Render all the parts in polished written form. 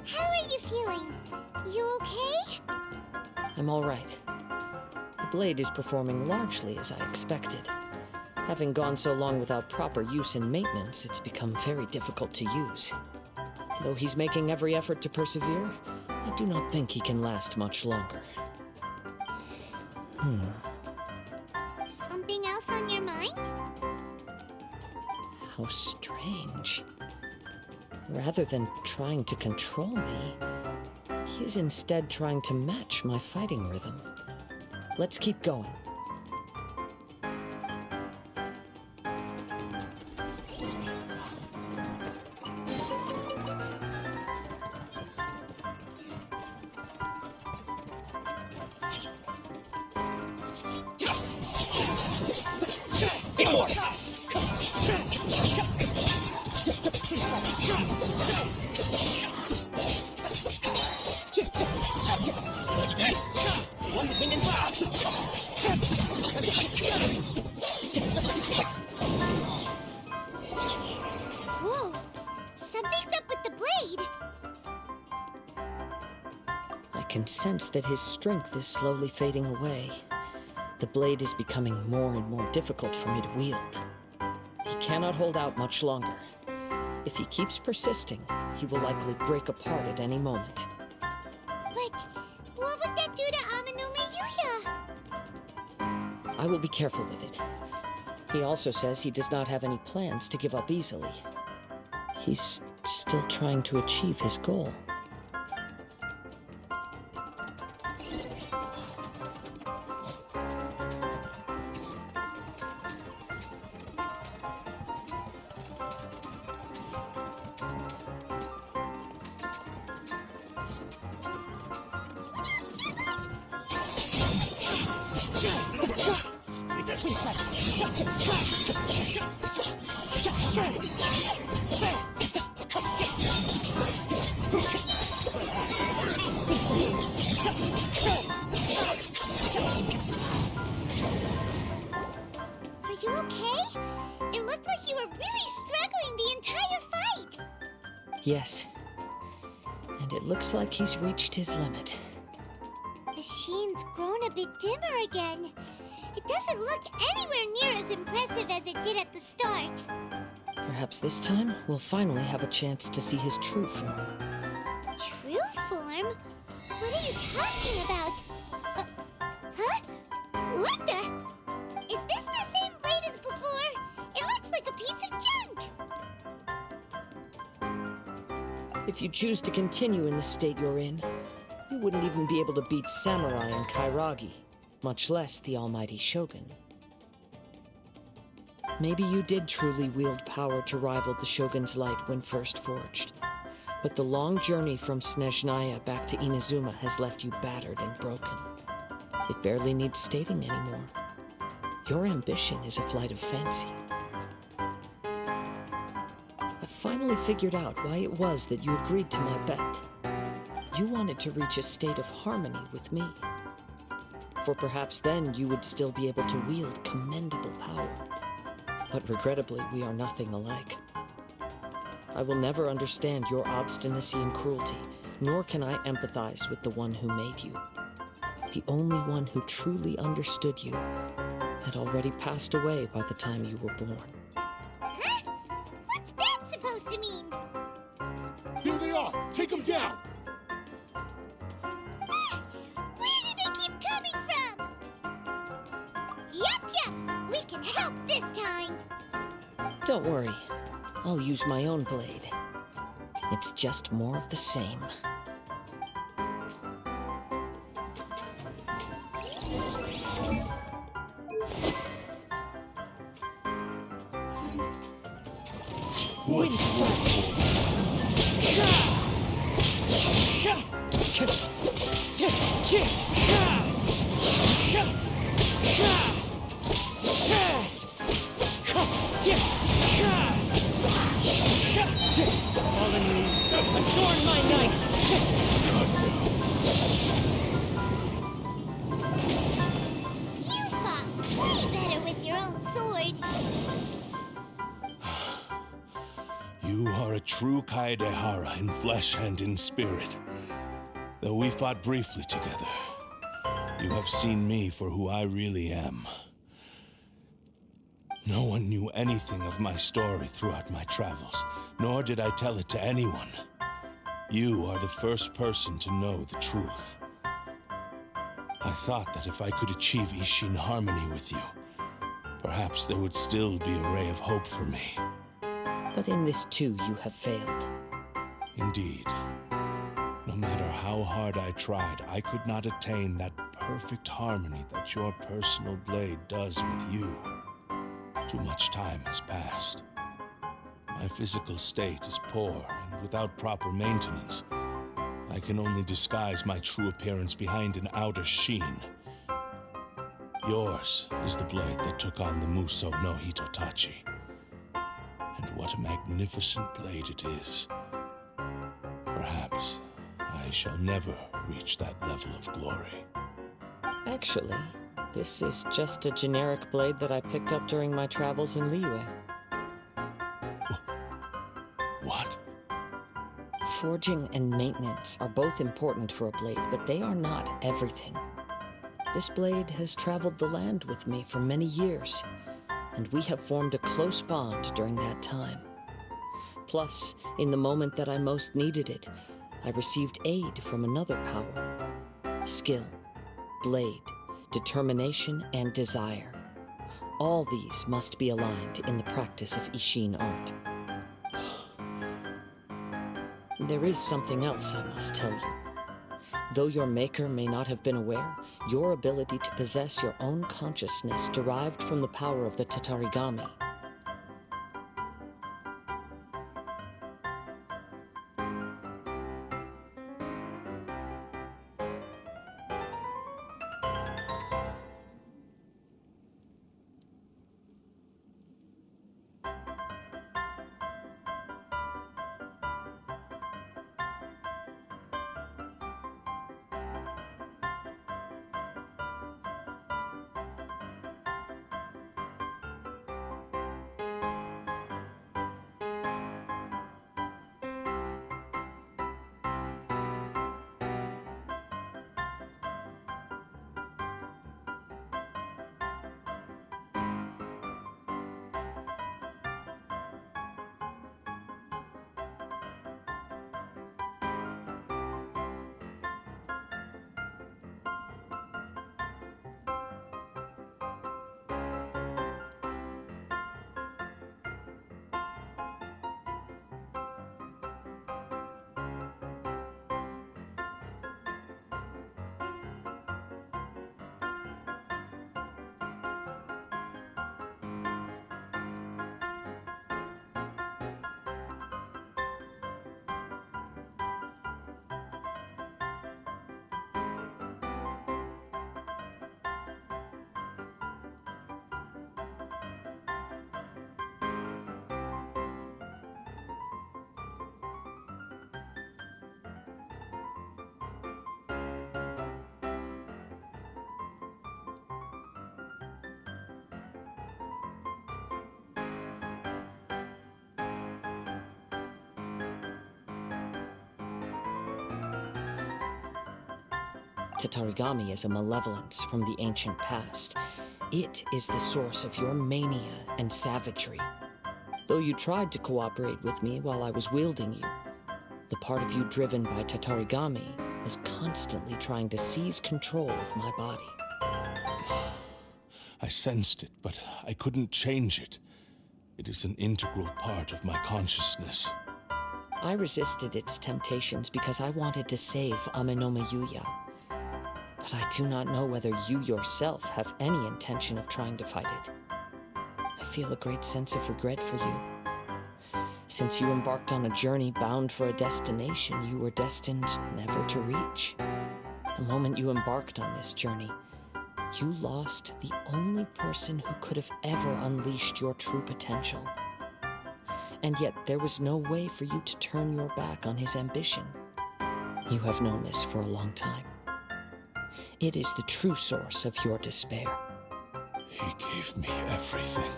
How are you feeling? You okay? I'm all right. The blade is performing largely as I expected. Having gone so long without proper use and maintenance, it's become very difficult to use. Though he's making every effort to persevere, I do not think he can last much longer. Something else on your mind? How strange. Rather than trying to control me, he is instead trying to match my fighting rhythm. Let's keep going. Whoa! Something's up with the blade! I can sense that his strength is slowly fading away. The blade is becoming more and more difficult for me to wield. He cannot hold out much longer. If he keeps persisting, he will likely break apart at any moment. But what would that do to Amanome Yuya? I will be careful with it. He also says he does not have any plans to give up easily. He's still trying to achieve his goal. Are you okay? It looked like you were really struggling the entire fight! Yes. And it looks like he's reached his limit. The sheen's grown a bit dimmer again. It doesn't look anywhere near as impressive as it did at the start. Perhaps this time we'll finally have a chance to see his true form. True form? What are you talking about? Huh? What the? Is this the same blade as before? It looks like a piece of junk! If you choose to continue in the state you're in, you wouldn't even be able to beat Samurai and Kairagi, much less the almighty Shogun. Maybe you did truly wield power to rival the Shogun's light when first forged. But the long journey from Snezhnaya back to Inazuma has left you battered and broken. It barely needs stating anymore. Your ambition is a flight of fancy. I finally figured out why it was that you agreed to my bet. You wanted to reach a state of harmony with me. For perhaps then you would still be able to wield commendable power. But regrettably, we are nothing alike. I will never understand your obstinacy and cruelty, nor can I empathize with the one who made you. The only one who truly understood you had already passed away by the time you were born. Huh? What's that supposed to mean? Here they are! Take them down! Where do they keep coming from? Yup! We can help this time! Don't worry. I'll use my own blade. It's just more of the same. Wind strike! You are a true Kaedehara in flesh and in spirit. Though we fought briefly together, you have seen me for who I really am. No one knew anything of my story throughout my travels, nor did I tell it to anyone. You are the first person to know the truth. I thought that if I could achieve Ishin harmony with you, perhaps there would still be a ray of hope for me. But in this too, you have failed. Indeed. No matter how hard I tried, I could not attain that perfect harmony that your personal blade does with you. Too much time has passed. My physical state is poor, and without proper maintenance, I can only disguise my true appearance behind an outer sheen. Yours is the blade that took on the Muso no Hitotachi. And what a magnificent blade it is. Perhaps I shall never reach that level of glory. Actually, this is just a generic blade that I picked up during my travels in Liyue. What? Forging and maintenance are both important for a blade, but they are not everything. This blade has traveled the land with me for many years, and we have formed a close bond during that time. Plus, in the moment that I most needed it, I received aid from another power. Skill, blade, determination, and desire. All these must be aligned in the practice of Ishin art. There is something else I must tell you. Though your maker may not have been aware, your ability to possess your own consciousness derived from the power of the Tatarigami. Tatarigami is a malevolence from the ancient past. It is the source of your mania and savagery. Though you tried to cooperate with me while I was wielding you, the part of you driven by Tatarigami was constantly trying to seize control of my body. I sensed it, but I couldn't change it. It is an integral part of my consciousness. I resisted its temptations because I wanted to save Amenome Yuya. But I do not know whether you yourself have any intention of trying to fight it. I feel a great sense of regret for you. Since you embarked on a journey bound for a destination you were destined never to reach. The moment you embarked on this journey, you lost the only person who could have ever unleashed your true potential. And yet there was no way for you to turn your back on his ambition. You have known this for a long time. It is the true source of your despair. He gave me everything.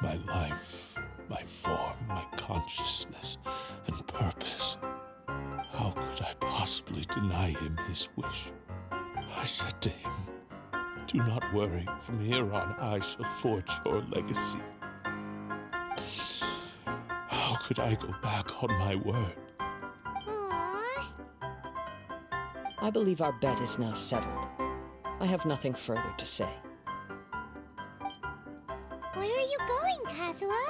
My life, my form, my consciousness, and purpose. How could I possibly deny him his wish? I said to him, "Do not worry, from here on I shall forge your legacy." How could I go back on my word? Aww. I believe our bet is now settled. I have nothing further to say. Where are you going, Kazuha?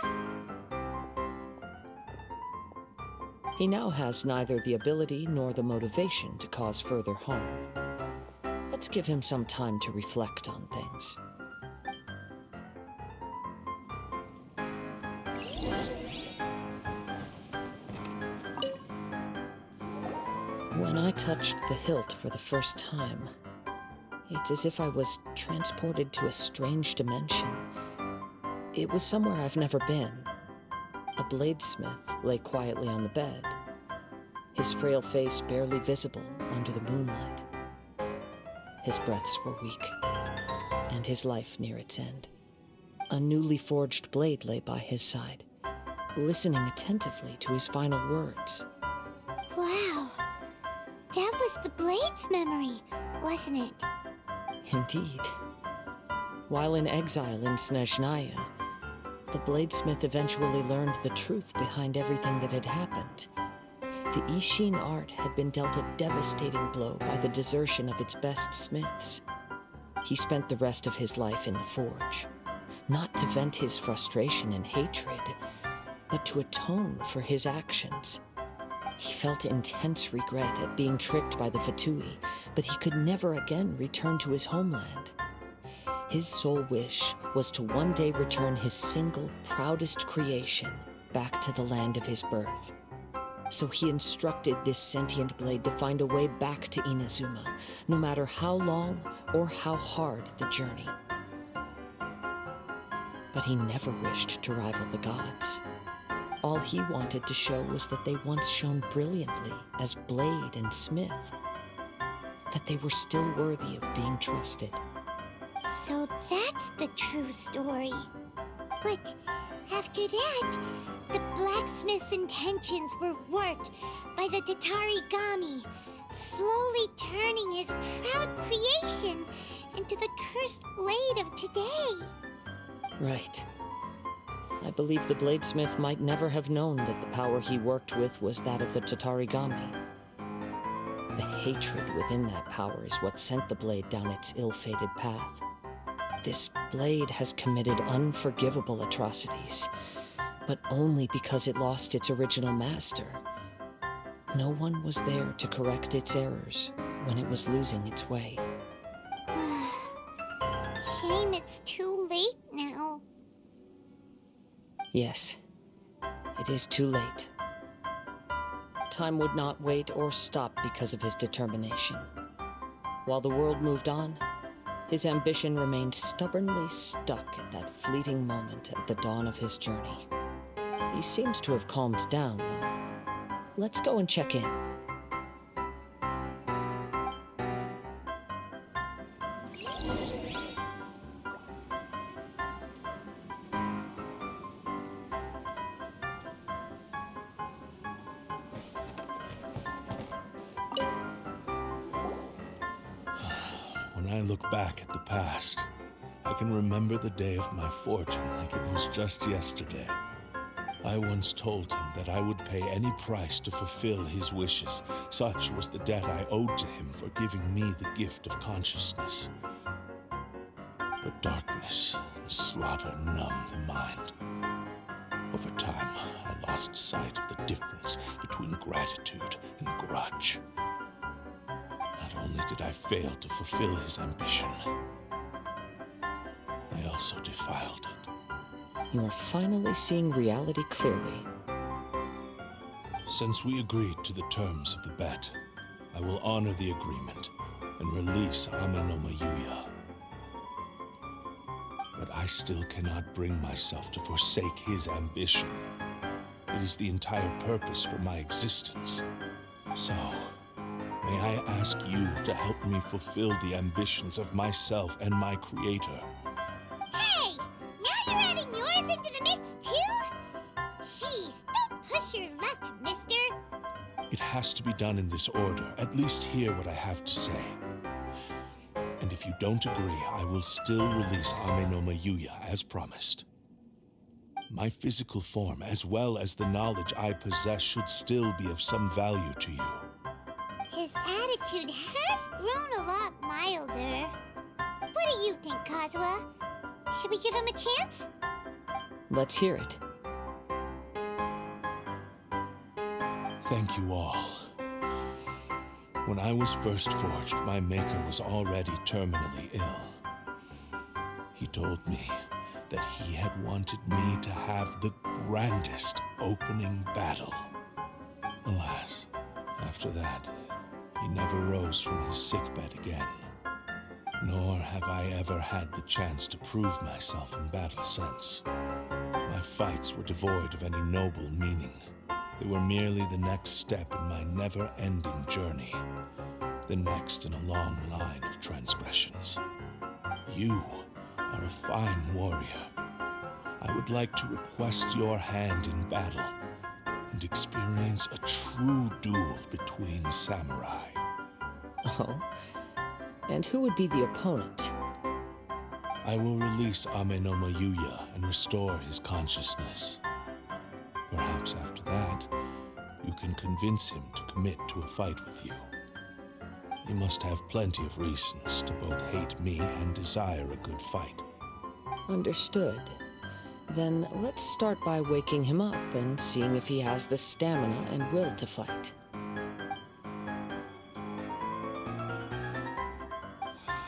He now has neither the ability nor the motivation to cause further harm. Let's give him some time to reflect on things. When I touched the hilt for the first time, it's as if I was transported to a strange dimension. It was somewhere I've never been. A bladesmith lay quietly on the bed, his frail face barely visible under the moonlight. His breaths were weak, and his life near its end. A newly forged blade lay by his side, listening attentively to his final words. Wow. That was the Blade's memory, wasn't it? Indeed. While in exile in Snezhnaya, the bladesmith eventually learned the truth behind everything that had happened. The Ishin art had been dealt a devastating blow by the desertion of its best smiths. He spent the rest of his life in the forge, not to vent his frustration and hatred, but to atone for his actions. He felt intense regret at being tricked by the Fatui, but he could never again return to his homeland. His sole wish was to one day return his single, proudest creation back to the land of his birth. So he instructed this sentient blade to find a way back to Inazuma, no matter how long or how hard the journey. But he never wished to rival the gods. All he wanted to show was that they once shone brilliantly as blade and smith, that they were still worthy of being trusted. So that's the true story. But after that, the blacksmith's intentions were worked by the Tatarigami, slowly turning his proud creation into the cursed blade of today. Right. I believe the bladesmith might never have known that the power he worked with was that of the Tatarigami. The hatred within that power is what sent the blade down its ill-fated path. This blade has committed unforgivable atrocities, but only because it lost its original master. No one was there to correct its errors when it was losing its way. Shame it's too late now. Yes, it is too late. Time would not wait or stop because of his determination. While the world moved on, his ambition remained stubbornly stuck at that fleeting moment at the dawn of his journey. He seems to have calmed down, though. Let's go and check in. When I look back at the past, I can remember the day of my fortune like it was just yesterday. I once told him that I would pay any price to fulfill his wishes. Such was the debt I owed to him for giving me the gift of consciousness. But darkness and slaughter numbed the mind. Over time, I lost sight of the difference between gratitude and grudge. Not only did I fail to fulfill his ambition, I also defiled it. You are finally seeing reality clearly. Since we agreed to the terms of the bet, I will honor the agreement and release Ame no Mayuya. But I still cannot bring myself to forsake his ambition. It is the entire purpose for my existence. So, may I ask you to help me fulfill the ambitions of myself and my creator? Hey! Now you're adding yours into the mix too? Jeez, don't push your luck, mister. It has to be done in this order. At least hear what I have to say. And if you don't agree, I will still release Ame no Mayuya as promised. My physical form, as well as the knowledge I possess, should still be of some value to you. His attitude has grown a lot milder. What do you think, Kazuha? Should we give him a chance? Let's hear it. Thank you all. When I was first forged, my maker was already terminally ill. He told me that he had wanted me to have the grandest opening battle. Alas, after that, he never rose from his sickbed again. Nor have I ever had the chance to prove myself in battle since. My fights were devoid of any noble meaning. They were merely the next step in my never-ending journey, the next in a long line of transgressions. You are a fine warrior. I would like to request your hand in battle and experience a true duel between samurai. Oh? And who would be the opponent? I will release Ame no Mayuya and restore his consciousness. Perhaps after that, you can convince him to commit to a fight with you. You must have plenty of reasons to both hate me and desire a good fight. Understood. Then let's start by waking him up and seeing if he has the stamina and will to fight.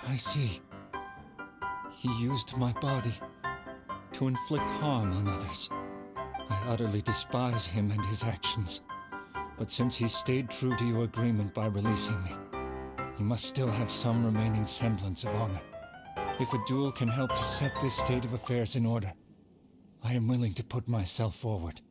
I see. He used my body to inflict harm on others. I utterly despise him and his actions. But since he stayed true to your agreement by releasing me, he must still have some remaining semblance of honor. If a duel can help to set this state of affairs in order, I am willing to put myself forward.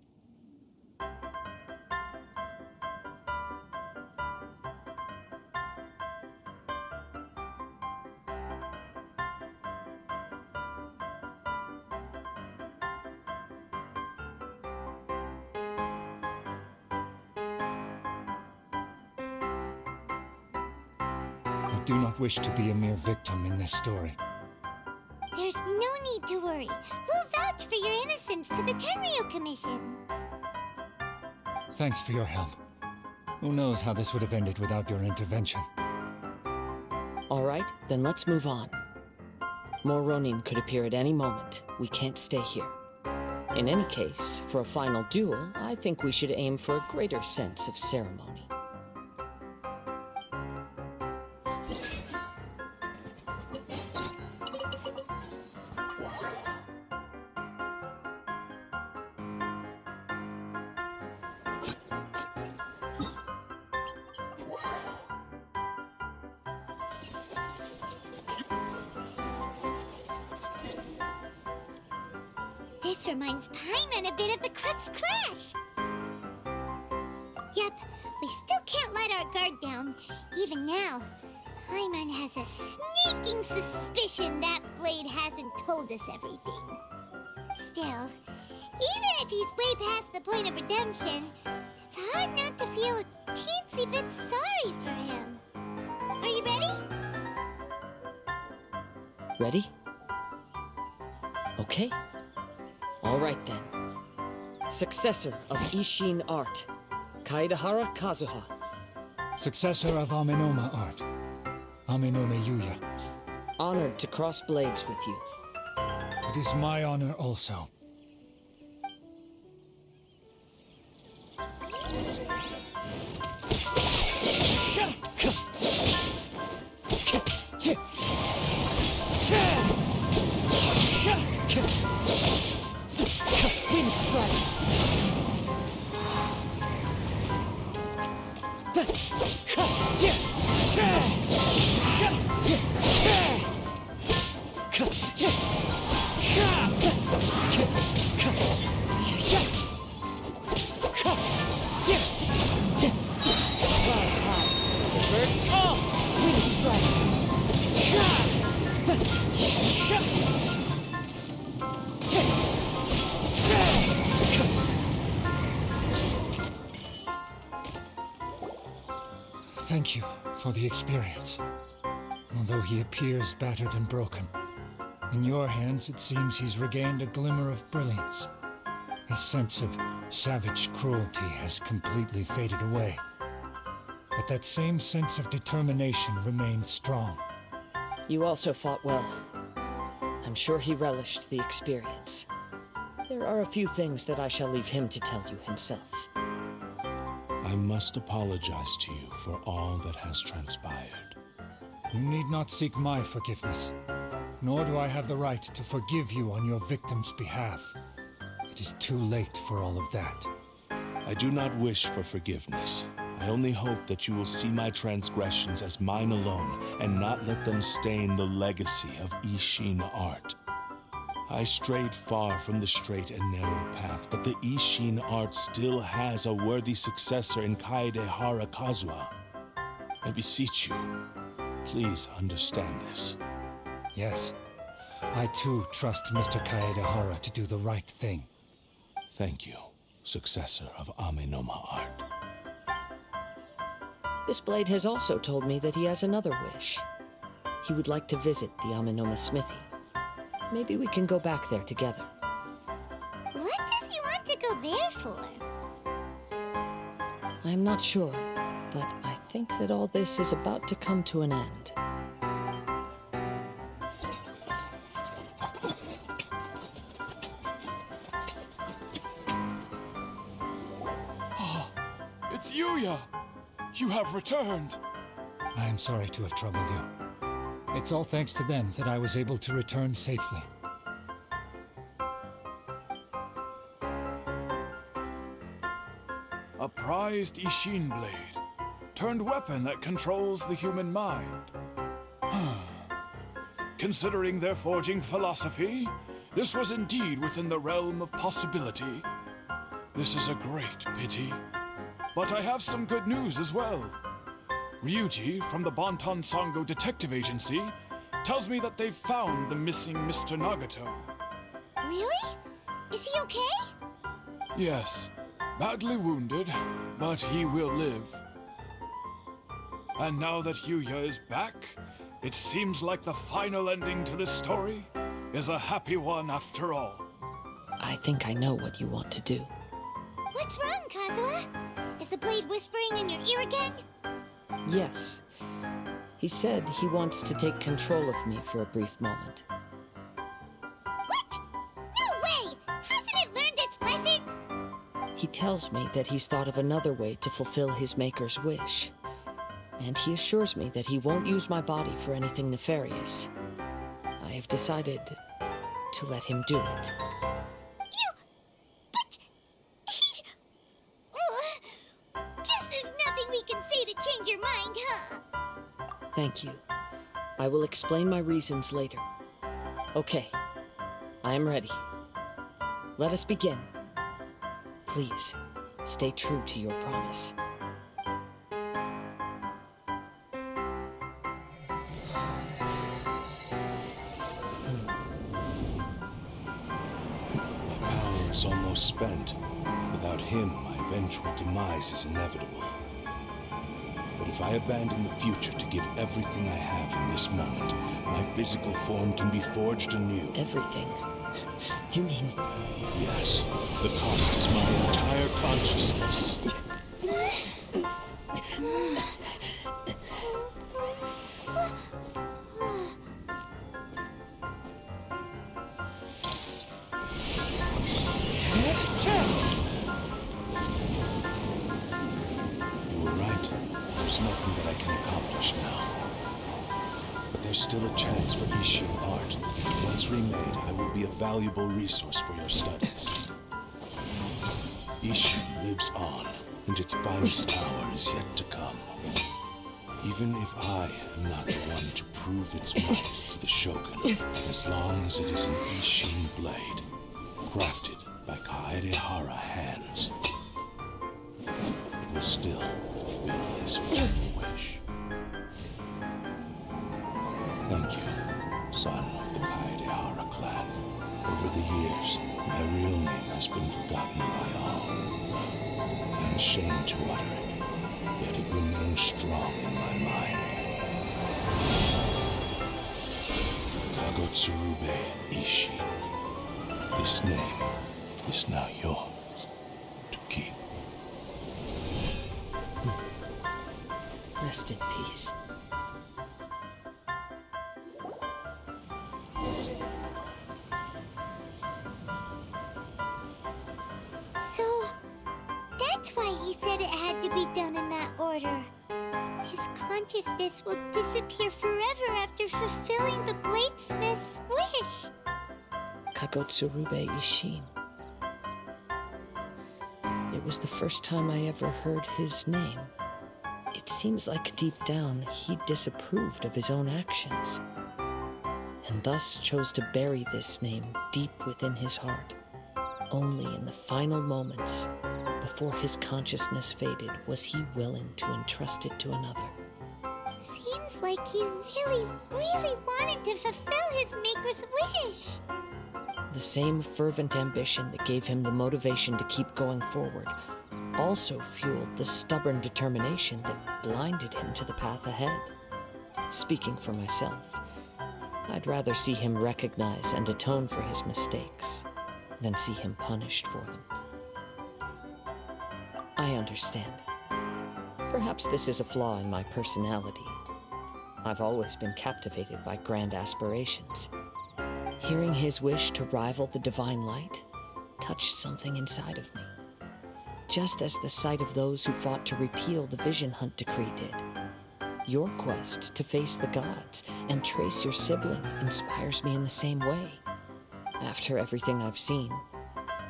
I do not wish to be a mere victim in this story. There's no need to worry. We'll vouch for your innocence to the Tenryu Commission. Thanks for your help. Who knows how this would have ended without your intervention? All right, then let's move on. More Ronin could appear at any moment. We can't stay here. In any case, for a final duel, I think we should aim for a greater sense of ceremony. This reminds Paimon a bit of the Crux Clash. Yep, we still can't let our guard down. Even now, Paimon has a sneaking suspicion that Blade hasn't told us everything. Still, even if he's way past the point of redemption, it's hard not to feel a teensy bit sorry for him. Are you ready? Ready? Okay. All right then. Successor of Ishin art, Kaedehara Kazuha. Successor of Amenoma art, Amenome Yuya. Honored to cross blades with you. It is my honor also. Wind strike. Clouds high, the birds call. Wind strike. Thank you for the experience. Although he appears battered and broken, in your hands it seems he's regained a glimmer of brilliance. His sense of savage cruelty has completely faded away. But that same sense of determination remains strong. You also fought well. I'm sure he relished the experience. There are a few things that I shall leave him to tell you himself. I must apologize to you for all that has transpired. You need not seek my forgiveness, nor do I have the right to forgive you on your victim's behalf. It is too late for all of that. I do not wish for forgiveness. I only hope that you will see my transgressions as mine alone and not let them stain the legacy of Ishin art. I strayed far from the straight and narrow path, but the Ishin art still has a worthy successor in Kaedehara Kazuha. I beseech you, please understand this. Yes, I too trust Mr. Kaedehara to do the right thing. Thank you, successor of Amenoma art. This blade has also told me that he has another wish. He would like to visit the Amenoma smithy. Maybe we can go back there together. What does he want to go there for? I'm not sure, but I think that all this is about to come to an end. It's Yuya! You have returned! I am sorry to have troubled you. It's all thanks to them that I was able to return safely. A prized Ishin blade, turned weapon that controls the human mind. Considering their forging philosophy, this was indeed within the realm of possibility. This is a great pity. But I have some good news as well. Ryuji from the Bonton Sango Detective Agency tells me that they've found the missing Mr. Nagato. Really? Is he okay? Yes, badly wounded, but he will live. And now that Yuya is back, it seems like the final ending to this story is a happy one after all. I think I know what you want to do. What's wrong, Kazuha? Is the blade whispering in your ear again? Yes. He said he wants to take control of me for a brief moment. What? No way! Hasn't it learned its lesson? He tells me that he's thought of another way to fulfill his maker's wish. And he assures me that he won't use my body for anything nefarious. I have decided to let him do it. Guess there's nothing we can say to change your mind, huh? Thank you. I will explain my reasons later. Okay. I am ready. Let us begin. Please, stay true to your promise. My power is almost spent. Without him, my eventual demise is inevitable. But if I abandon the future to give everything I have in this moment, my physical form can be forged anew. Everything? You mean... Yes, the cost is my entire consciousness. You were right. There's nothing that I can accomplish now. But there's still a chance for Ishin art. Once remade, I will be a valuable resource for your studies. Ishin lives on, and its finest hour is yet to come. Even if I am not the one to prove its might to the Shogun, as long as it is an Ishin blade, crafted by Kaedehara hands, it will still fulfill his final wish. Thank you, son of the Kaedehara clan. Over the years, my real name has been forgotten by all. I'm ashamed to utter it, yet it remains strong in my mind. Kagotsurube Ishi. This name is now yours to keep. Rest in peace. So, that's why he said it had to be done in that order. His consciousness will disappear forever after fulfilling the bladesmith's wish. Kagotsurube Ishin. It was the first time I ever heard his name. It seems like deep down he disapproved of his own actions, and thus chose to bury this name deep within his heart. Only in the final moments, before his consciousness faded, was he willing to entrust it to another. Seems like he really wanted to fulfill his maker's wish. The same fervent ambition that gave him the motivation to keep going forward also fueled the stubborn determination that blinded him to the path ahead. Speaking for myself, I'd rather see him recognize and atone for his mistakes than see him punished for them. I understand. Perhaps this is a flaw in my personality. I've always been captivated by grand aspirations. Hearing his wish to rival the divine light touched something inside of me, just as the sight of those who fought to repeal the Vision Hunt decree did. Your quest to face the gods and trace your sibling inspires me in the same way. After everything I've seen,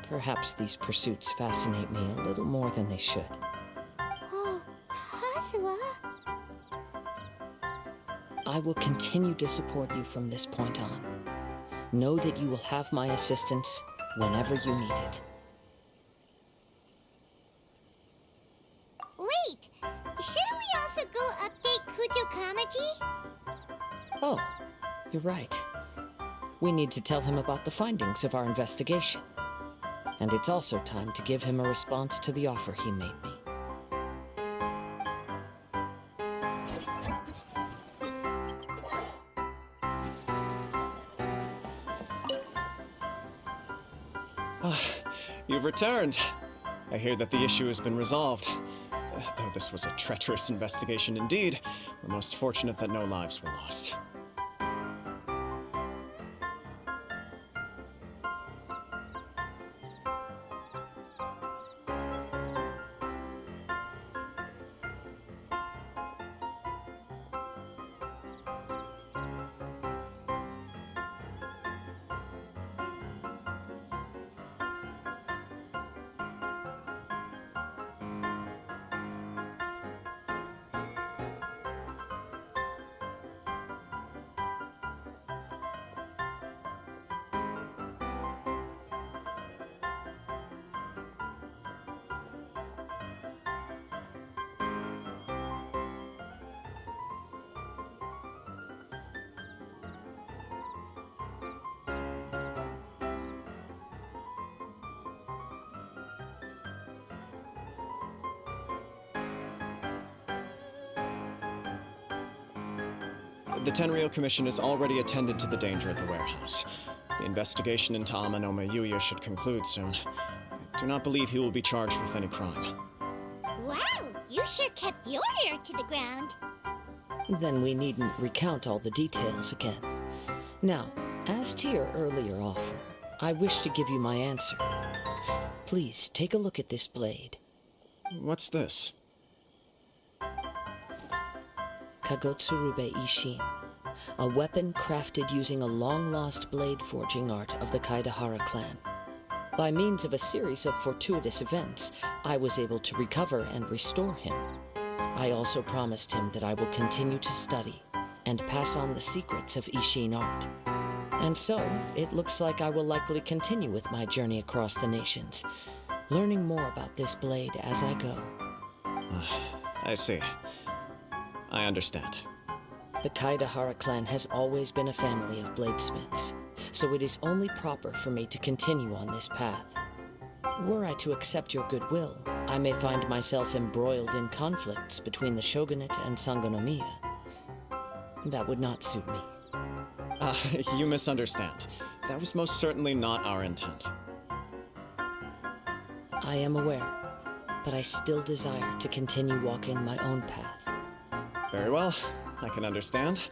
perhaps these pursuits fascinate me a little more than they should. Oh, Kazuha. I will continue to support you from this point on. Know that you will have my assistance whenever you need it. Wait! Shouldn't we also go update Kujo Kamaji? Oh, you're right. We need to tell him about the findings of our investigation. And it's also time to give him a response to the offer he made me. You've returned. I hear that the issue has been resolved. Though this was a treacherous investigation indeed, we're most fortunate that no lives were lost. The Tenryou Commission has already attended to the danger at the warehouse. The investigation into Amanoma Yuya should conclude soon. I do not believe he will be charged with any crime. Wow, you sure kept your ear to the ground. Then we needn't recount all the details again. Now, as to your earlier offer, I wish to give you my answer. Please, take a look at this blade. What's this? Kagotsurube Ishin, a weapon crafted using a long-lost blade forging art of the Kaedehara clan. By means of a series of fortuitous events, I was able to recover and restore him. I also promised him that I will continue to study and pass on the secrets of Ishin art. And so, it looks like I will likely continue with my journey across the nations, learning more about this blade as I go. I see. I understand. The Kaedehara clan has always been a family of bladesmiths, so it is only proper for me to continue on this path. Were I to accept your goodwill, I may find myself embroiled in conflicts between the shogunate and Sangonomiya. That would not suit me. You misunderstand. That was most certainly not our intent. I am aware, but I still desire to continue walking my own path. Very well, I can understand.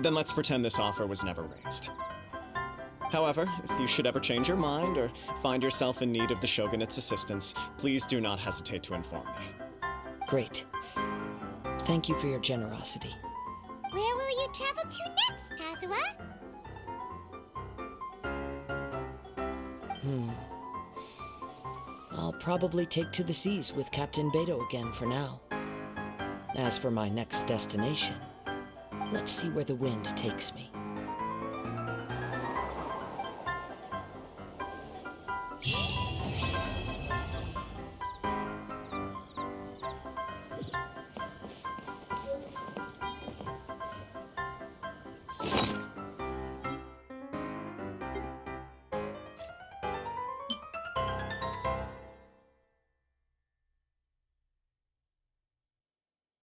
Then let's pretend this offer was never raised. However, if you should ever change your mind or find yourself in need of the Shogunate's assistance, please do not hesitate to inform me. Great. Thank you for your generosity. Where will you travel to next, Kazuha? I'll probably take to the seas with Captain Beto again for now. As for my next destination, let's see where the wind takes me.